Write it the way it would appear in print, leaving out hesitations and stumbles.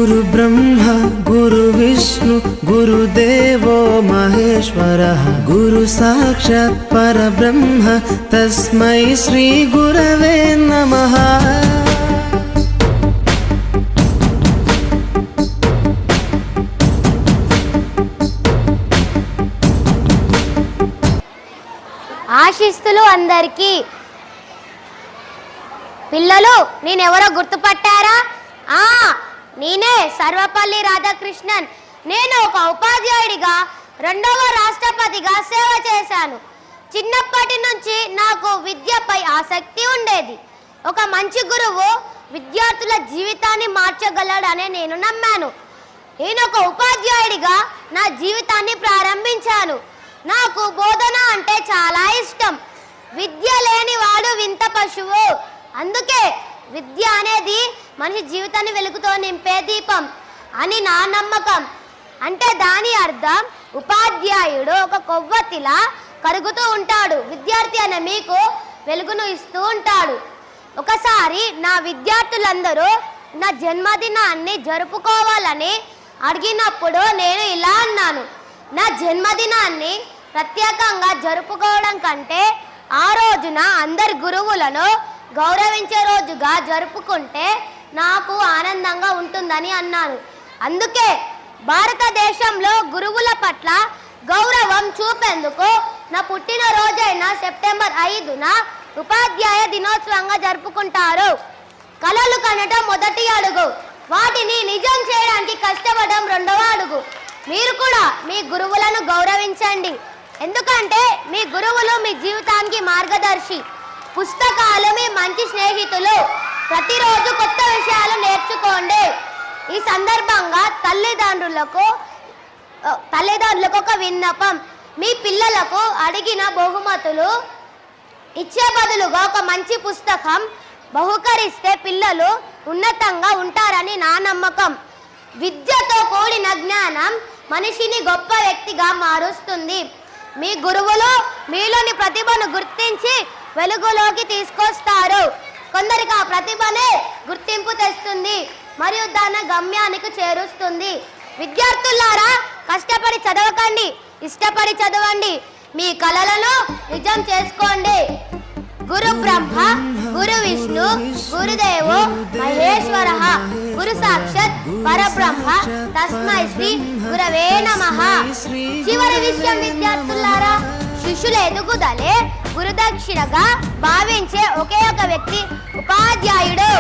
గురు బ్రహ్మ గురు విష్ణు గురుదేవో మహేశ్వరః గురు సాక్షాత్ పరబ్రహ్మ తస్మై శ్రీ గురవే నమః. ఆశిస్తులు అందరికీ. పిల్లలు, నేనెవరో గుర్తుపట్టారా? నేనే సర్వపల్లి రాధాకృష్ణన్. నేను ఒక ఉపాధ్యాయుడిగా, రెండవ రాష్ట్రపతిగా సేవ చేశాను. చిన్నప్పటి నుంచి నాకు విద్యపై ఆసక్తి ఉండేది. ఒక మంచి గురువు విద్యార్థుల జీవితాన్ని మార్చగలడని నేను నమ్మాను. నేను ఒక ఉపాధ్యాయుడిగా నా జీవితాన్ని ప్రారంభించాను. నాకు బోధన అంటే చాలా ఇష్టం. విద్య లేని వాడు వింత పశువు. అందుకే విద్య అనేది మనిషి జీవితాన్ని వెలుగుతో నింపే దీపం అని నా నమ్మకం. అంటే దాని అర్థం ఉపాధ్యాయుడు ఒక కొవ్వొత్తిలా కరుగుతూ ఉంటాడు. విద్యార్థి అనే మీకు వెలుగును ఇస్తూ ఉంటాడు. ఒకసారి నా విద్యార్థులందరూ నా జన్మదినాన్ని జరుపుకోవాలని అడిగినప్పుడు నేను ఇలా అన్నాను: నా జన్మదినాన్ని ప్రత్యేకంగా జరుపుకోవడం కంటే ఆ రోజున అందరి గురువులను గౌరవించే రోజుగా జరుపుకుంటే నాకు ఆనందంగా ఉంటుందని అన్నాను. అందుకే భారతదేశంలో గురువుల పట్ల గౌరవం చూపేందుకు నా పుట్టినరోజైన సెప్టెంబర్ 5న ఉపాధ్యాయ దినోత్సవంగా జరుపుకుంటారు. కలలు కనటం మొదటి అడుగు, వాటిని నిజం చేయడానికి కష్టపడడం రెండవ అడుగు. మీరు కూడా మీ గురువులను గౌరవించండి. ఎందుకంటే మీ గురువులు మీ జీవితానికి మార్గదర్శి. పుస్తకాలు మీ మంచి స్నేహితులు. ప్రతిరోజు కొత్త విషయాలు నేర్చుకోండి. ఈ సందర్భంగా తల్లిదండ్రులకు ఒక విన్నపం: మీ పిల్లలకు అడిగిన బహుమతులు ఇచ్చే బదులుగా ఒక మంచి పుస్తకం బహుకరిస్తే పిల్లలు ఉన్నతంగా ఉంటారని నా నమ్మకం. విద్యతో కూడిన జ్ఞానం మనిషిని గొప్ప వ్యక్తిగా మారుస్తుంది. మీ గురువులు మీలోని ప్రతిభను గుర్తించి వెలుగులోకి తీసుకొస్తారు. కొందరికి ఆ ప్రతిభనే గుర్తింపు తెస్తుంది మరియు దాని గమ్యానికి చేరుస్తుంది. విద్యార్థులారా, కష్టపడి చదవకండి, ఇష్టపడి చదవండి. మీ కలలను నిజం చేసుకోండి. గురు బ్రహ్మ గురు విష్ణు గురుదేవో మహేశ్వరః గురు సాక్షాత్ పరబ్రహ్మ తస్మై శ్రీ గురవే నమః. చివరి విషయం విద్యార్థులారా, శిష్యుల ఎదుగుదలే గురుదక్షిణగా భావించే ఒకే ఒక వ్యక్తి ఉపాధ్యాయుడు.